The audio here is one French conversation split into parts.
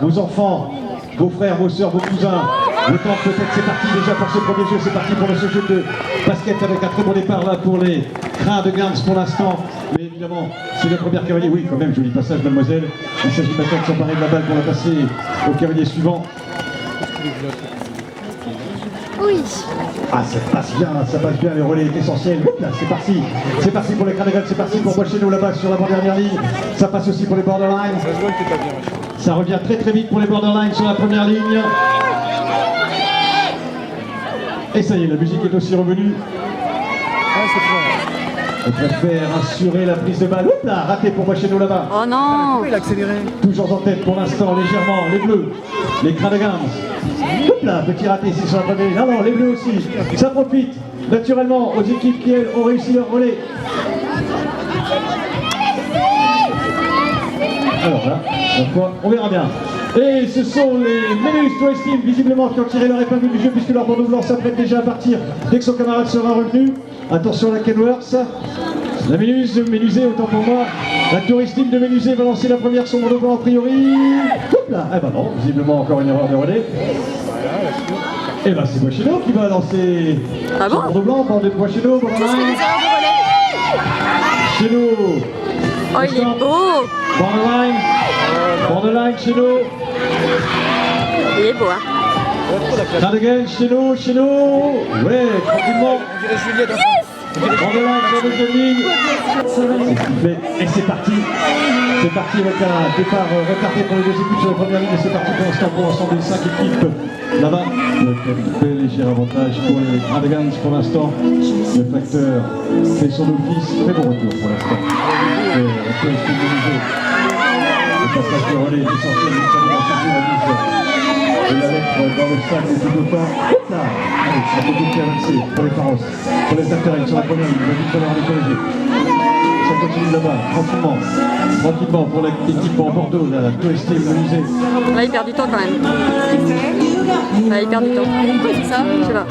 vos enfants, vos frères, vos sœurs, vos cousins. Le temps peut-être, c'est parti déjà pour ce premier jeu, c'est parti pour ce jeu de basket avec un très bon départ là pour les Crins de Gans pour l'instant. Mais évidemment, c'est le premier cavalier. Oui, quand même, joli passage, mademoiselle. Il s'agit maintenant de s'emparer de la balle pour la passer au cavalier suivant. Oui. Ah, ça passe bien, le relais est essentiel. Là, c'est parti pour les Crins de Gans, c'est parti pour Boischeno là-bas sur l'avant-dernière ligne. Ça passe aussi pour les borderlines. Ça revient très vite pour les borderlines sur la première ligne. Et ça y est, la musique est aussi revenue. On préfère assurer la prise de balle. Oups là, raté pour Boischeno là-bas. Oh non. Il a accéléré. Toujours en tête pour l'instant, légèrement, les bleus, les Crins de Gans. Oups là, petit raté ici sur la première ligne. Non, les bleus aussi. Ça profite naturellement aux équipes qui, elles, ont réussi leur relais. Alors voilà, on verra bien. Et ce sont les Ménus Toys Team, visiblement, qui ont tiré leur épingle du jeu puisque leur bandeau blanc s'apprête déjà à partir dès que son camarade sera revenu. Attention à la Kenworth. La Ménus de Ménusé, autant pour moi. La Tourist Team de Ménusé va lancer la première, son bandeau blanc a priori. Hop là. Eh ben non, visiblement encore une erreur de relais. Et ben c'est Boischeno qui va lancer son bandeau blanc, bandeau de Boischeno. Boischeno. Oh, il est beau. Borderline chez nous. Il est beau, hein. Crins de Gans chez nous. Ouais, tranquillement. Borderline sur la deuxième ligne. Et c'est parti. C'est parti avec un départ retardé pour les deux équipes sur la première ligne. Et c'est parti pour l'instant pour l'ensemble des 5 équipes là-bas. Très léger avantage pour les Crins de Gans pour l'instant. Le facteur fait son office. Très bon retour pour l'instant. Le passage de relais est essentiel, nous sommes dans cette dynamisme. Et la lettre dans le sac est tout autant. Hop là. Allez, ça peut beaucoup avancer pour les Pharos, pour les acteurs sur la première ligne, il va vite falloir les corriger. Ça continue là-bas, tranquillement pour l'équipe en Bordeaux, la Tourist Team Ménusé. Là, il perd du temps quand même. Là, il perd du temps. C'est ça? Je sais pas.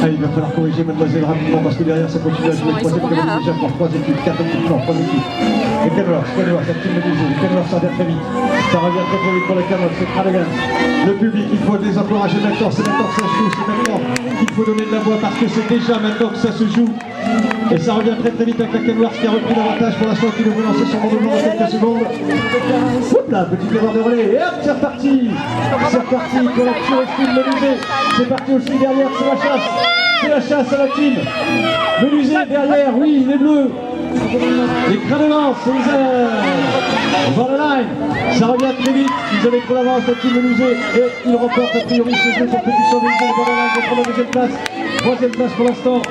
Allez, il va falloir corriger mademoiselle rapidement parce que derrière ça continue à jouer. Troisième cavalier déjà pour 3 équipes, 4 équipes, non, 3 équipes. Les Kenworth, la team Ménusé, les Kenworth ça revient très vite. Ça revient très vite pour les Kenworth, c'est Crins de Gans. Le public, il faut les encourager maintenant, c'est maintenant que ça se joue, c'est maintenant qu'il faut donner de la voix parce que c'est déjà maintenant que ça se joue. Et ça revient très vite avec la Kenworth qui a repris l'avantage pour l'instant, qui devrait lancer son bandeau blanc dans quelques secondes. Hop là, petite erreur de relais, et hop, c'est reparti. C'est reparti pour la Tourist Team Ménusé. C'est parti aussi derrière, c'est la chasse. C'est la chasse à la team Ménusé derrière, oui, les bleus. Les Crins de Gans, c'est les Borderline. Ça revient très vite, ils avaient trop d'avance, la team Ménusé. Et ils remportent a priori ce jeu pour Petit Sauvé, les Borderline vont prendre la deuxième place. Troisième place pour l'instant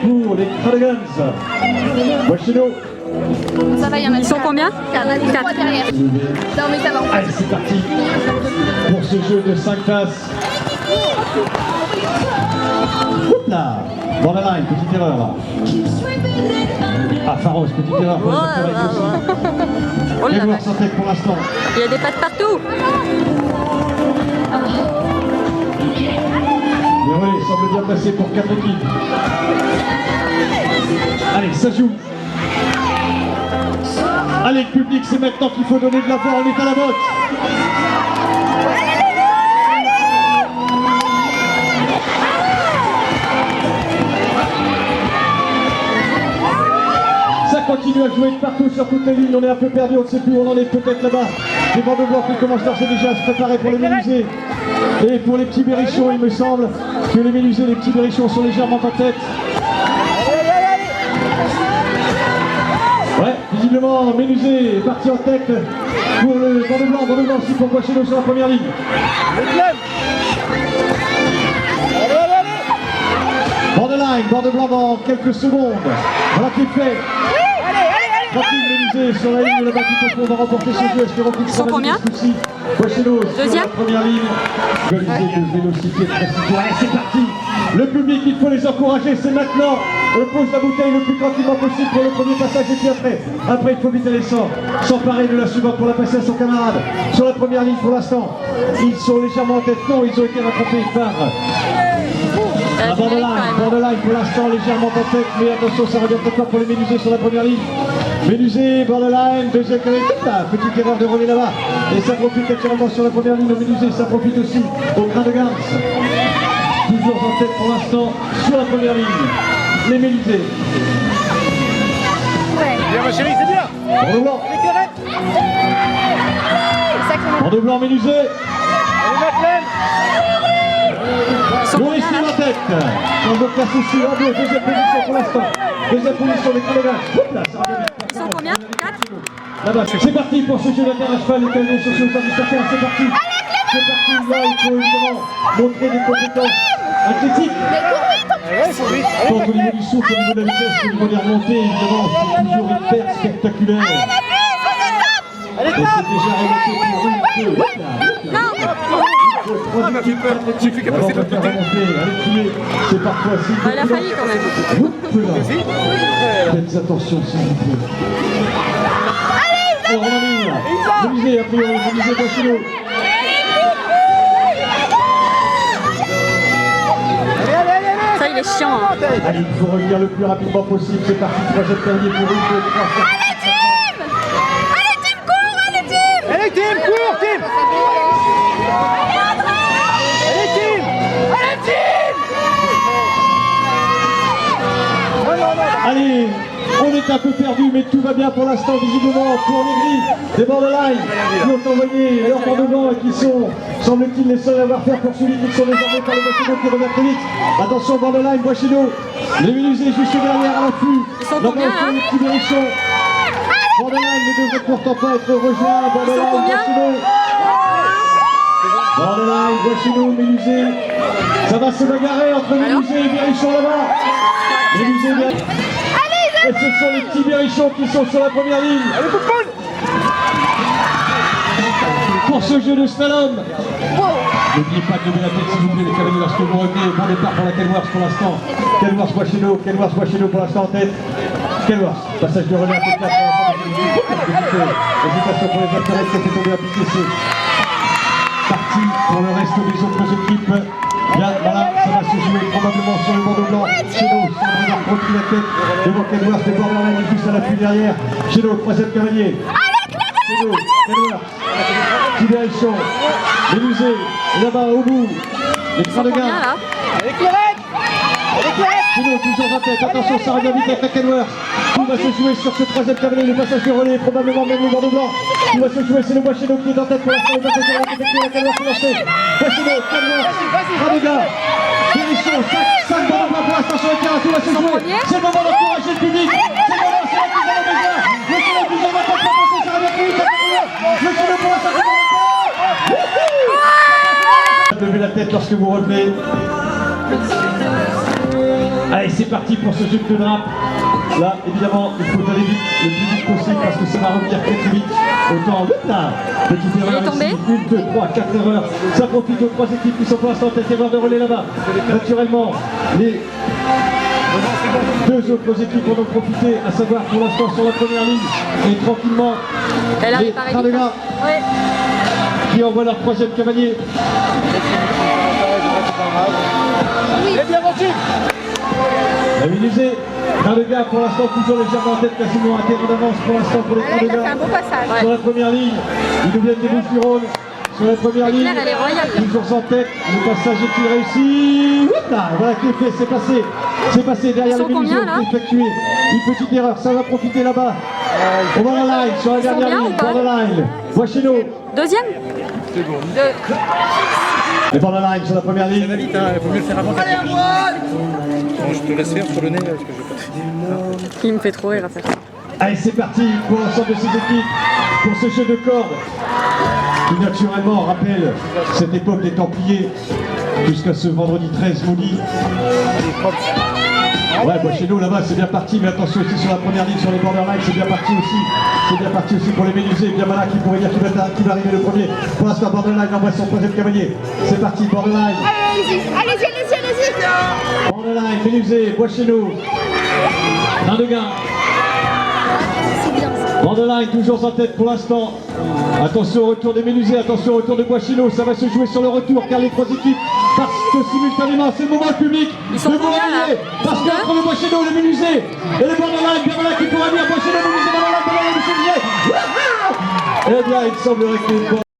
pour les Crins de Gans. Boischeno. Ça va, il y en a. Ils sont combien? 4 derrière. Non, mais ça va. Allez, c'est parti pour ce jeu de 5 places. Hop là, Borderline, petite erreur là. Ah, Pharos, petite erreur pour les acteurs aussi. Oh là là. Kenworth en tête pour l'instant. Il y a des pattes partout. Le relais semble bien passé pour 4 équipes. Allez, ça joue. Allez, le public, c'est maintenant qu'il faut donner de la voix, on est à la botte. Ça continue à jouer de partout sur toutes les lignes, on est un peu perdu, on ne sait plus où on en est peut-être là-bas. Les bandes blancs qui commencent d'ores et déjà à se préparer pour les Ménusés. Et pour les petits berrichons, il me semble que les Ménusés, les petits berrichons sont légèrement en tête. Ouais, visiblement, Ménusé est parti en tête pour le bandeau blanc aussi pour Boischeno sur la première ligne. Bordeaux blanc dans quelques secondes. Voilà qui est fait. Tranquille, Ménusé sur la ligne de la balle tout au fond va remporter ce jeu. Est-ce qu'il Ils sont combien? Boischeno sur Deuxième? la première ligne. Égalisé de vélocité très située. Allez, c'est parti. Le public, il faut les encourager, c'est maintenant. On pose la bouteille le plus tranquillement possible pour le premier passage et puis après, il faut vite aller s'emparer de la suivante pour la passer à son camarade. Sur la première ligne pour l'instant, ils sont légèrement en tête. Non, ils ont été rattrapés par Borderline pour l'instant légèrement en tête, mais attention, ça revient très fort pour les Ménusés sur la première ligne. Mélusé, borderline, deuxième cavalier, petite erreur de relais là-bas. Et ça profite naturellement sur la première ligne, le Mélusé, ça profite aussi au Grain de Garce. Toujours en tête pour l'instant sur la première ligne, les Mélusés. Bien ma chérie, c'est bien. Bordeaux blanc. Bordeaux blanc, Mélusé. Allez Madeleine. Loris qui est en tête. Sans aucun souci, Bordeaux, deuxième position pour l'instant. Deuxième position, les Grains de Garce. Ils sont combien? 4? Là-bas, c'est parti pour ce jeu d'intérêt à cheval, les canons sociaux au service affaires, c'est parti. C'est parti, là il faut évidemment montrer des compétences athlétiques. Ouais, il faut vite. Tant au niveau du souffle, au niveau de la vitesse, au niveau des remontées, évidemment, c'est toujours hyper spectaculaire. Allez, Et c'est déjà remonté pour une queue. Ah, m'a fait peur. J'ai cru qu'elle passait de l'autre côté. Allez, tuer, c'est parfois si. Elle a failli quand même. Faites attention s'il vous plaît. Alors, on a Mélusé, a priori, Mélusé Boissino. Ça, il est chiant. Hein. Allez, il faut revenir le plus rapidement possible. C'est parti, troisième palier pour une, deux, trois, quatre. Allez Tim, cours Tim. Allez Tim. Allez Tim. Non, non, non. Allez, on est un peu perdu, mais tout va bien pour l'instant, visiblement, pour les grilles des borderline qui ont envoyé leur bord de blanc et qui sont, semble-t-il, les seuls à avoir fait poursuivi, qui sont désormais par les Boissino qui revient très vite. Attention, borderline, Boissino, les Mélusés juste derrière à l'affût. Ils sont combien, là? Les petits Berrichons. Borderline ne devrait pourtant pas être rejoint. Borderline, combien? Boissino. Borderline, Boissino, Mélusé. Ça va se bagarrer entre Mélusé et Berrichon là-bas. Mélusé, Berrichon. Et ce sont les petits Berrichons qui sont sur la première ligne. Allez coup de poule. Pour ce jeu de slalom. N'oubliez pas de lever la tête s'il vous plaît les cavaliers lorsque vous revenez. Bon départ pour la Kenworth pour l'instant. Kenworth Boissino pour l'instant en tête. Kenworth, passage de relais un peu plat pour l'ensemble. Hésitation pour les intérêts qui étaient tombés à piquer. C'est parti pour le reste des autres équipes. Bien, voilà, ça va se jouer probablement sur le bandeau blanc. Cheno, sans regarder contre la tête devant Kenworth, les borderline est juste à l'appui derrière. Cheno, troisième cavalier. Cheno, Kenworth, Tiberichon, Mélusé, là-bas au bout, les Grains de Combien, Garce. là? Allez Clairette. Allez Clairette. Cheno, toujours en tête, attention, ça revient vite avec la Kenworth. Tout va se jouer sur ce troisième cavalier, le passage de relais, probablement même le bandeau blanc. Tout va se jouer, c'est le Boissino qui est en tête pour l'instant, le passage de relais, la Kenworth est lancée. Boissino, Kenworth, Grains de Garce, Berrichon, 5 bandeaux blancs pour l'instant sur le terrain, tout va se jouer. C'est le moment d'encourager le public, c'est le moment, c'est là qu'ils en ont besoin. Le Cheno qui en va pas passer, ça revient plus vite, le Cheno pour l'instant, c'est levez la tête lorsque vous revenez. Allez, c'est parti pour ce jeu de drape. Là, évidemment, il faut aller vite, le plus vite possible parce que ça va revenir très très vite. Autant là, petite erreur Il est tombé. ici, 1, 2, 3, 4 erreurs. Ça profite aux trois équipes qui sont pour l'instant en tête. Erreur de relais là-bas. Naturellement, les deux autres équipes en ont profité, à savoir pour l'instant sur la première ligne. Et tranquillement, Elle les arrive pareil. Grains de Garce Ouais. qui envoient leur troisième cavalier. Allez bien vendu. La Mélusé, Grains de Garce pour l'instant toujours légèrement en tête, quasiment un terrain d'avance pour l'instant pour les Grains de Garce. passage. Sur la première ligne, ils nous viennent des Bouches-du-Rhône. Sur la première ligne, Claire, elle est royale. toujours en tête, le passage est-il réussi? Voilà qui est fait, c'est passé. C'est passé derrière Ils sont les Mélusé, combien, là? effectué. Une petite erreur, ça va profiter là-bas. Au borderline, sur la Ils sont dernière bien ligne, ou pas? borderline. Boissino, Deuxième? les borderline sur la première Ça va ligne. vite, hein. Il faut mieux le faire avant. Bon, je te laisse faire sur le nez là, parce que je vais pas te dire. Il me fait trop rire à faire ça. Allez, c'est parti pour l'ensemble de ces équipes, pour ce jeu de cordes, qui naturellement rappelle cette époque des Templiers, jusqu'à ce vendredi 13 maudit. Ouais, bah chez nous là-bas c'est bien parti, mais attention aussi sur la première ligne, sur les borderline, c'est bien parti aussi. C'est bien parti aussi pour les Mélusés, bien malin qui pourrait dire qui va arriver le premier. Pour l'instant, borderline envoie son troisième cavalier. C'est parti, borderline. Allez-y. Borderline, Mélusé, Boissino, Grains de Garce. Borderline toujours en tête pour l'instant. Attention au retour des Mélusés, attention au retour de Boissino, ça va se jouer sur le retour car les trois équipes partent simultanément. C'est le moment public Ils sont de vous combien, là? réveiller parce que la entre le Boischeno, le Menuisier et le Borderline. Bien voilà qui pourra dire Boischeno, Menuisier, Borderline, Menuisier. Eh bien, il semblerait qu'il y ait une